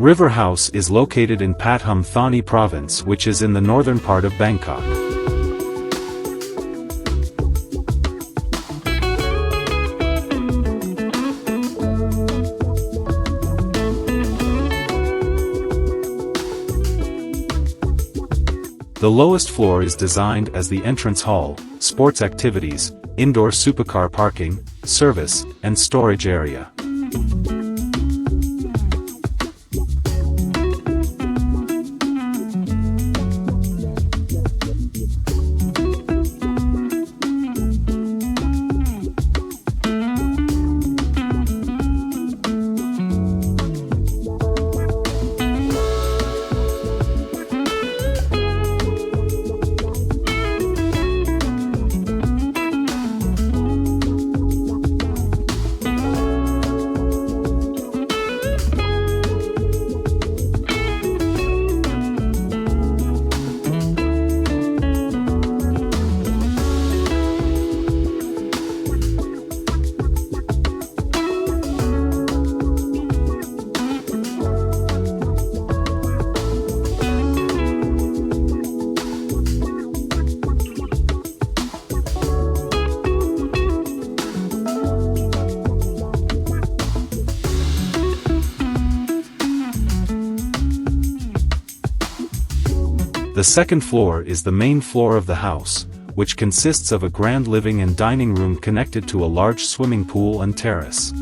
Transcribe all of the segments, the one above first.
River House is located in Pathum Thani province, which is in the northern part of Bangkok. The lowest floor is designed as the entrance hall, sports activities, indoor supercar parking, service, and storage area. The second floor is the main floor of the house, which consists of a grand living and dining room connected to a large swimming pool and terrace.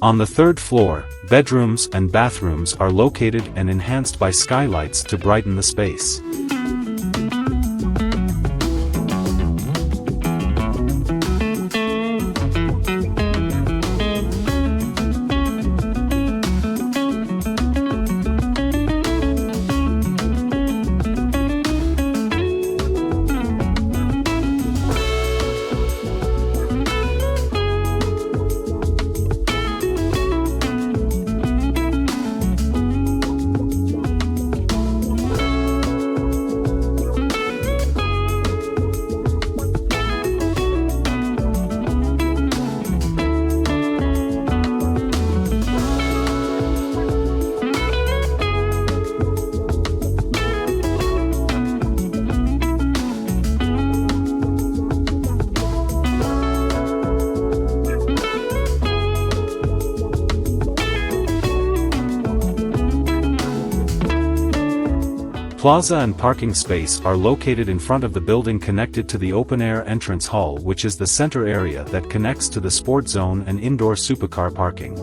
On the third floor, bedrooms and bathrooms are located and enhanced by skylights to brighten the space. Plaza and parking space are located in front of the building connected to the open-air entrance hall, which is the center area that connects to the sport zone and indoor supercar parking.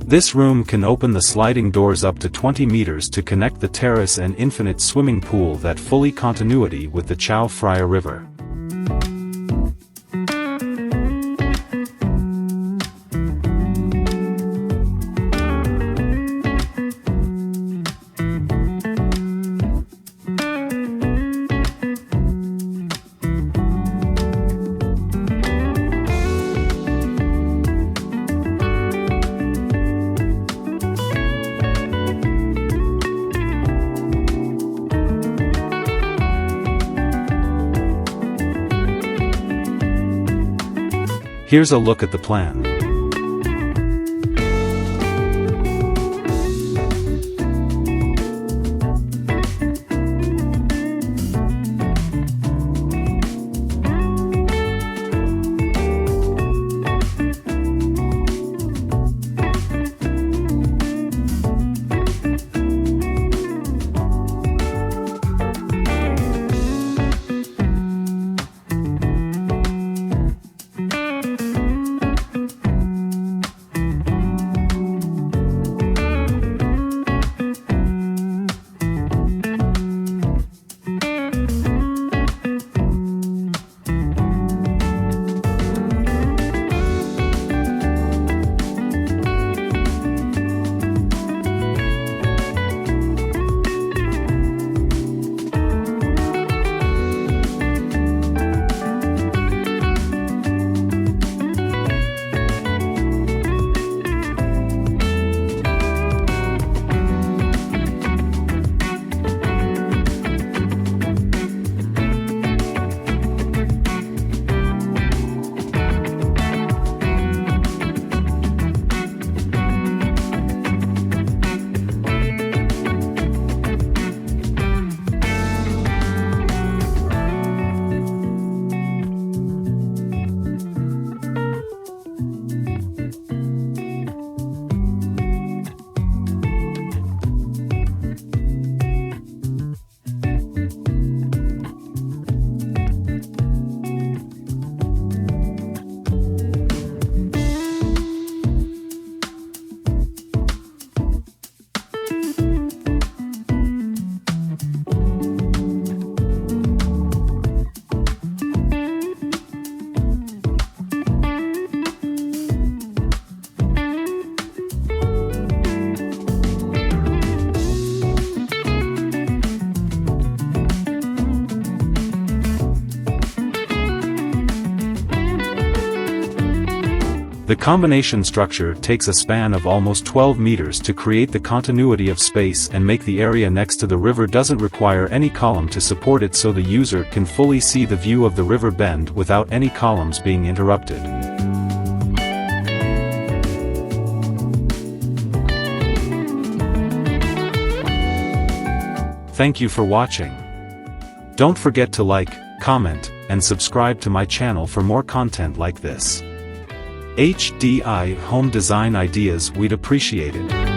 This room can open the sliding doors up to 20 meters to connect the terrace and infinite swimming pool that fully continuity with the Chao Phraya River. Here's a look at the plan. The combination structure takes a span of almost 12 meters to create the continuity of space and make the area next to the river doesn't require any column to support it, so the user can fully see the view of the river bend without any columns being interrupted. Thank you for watching. Don't forget to like, comment, and subscribe to my channel for more content like this. HDI home design ideas, we'd appreciate it.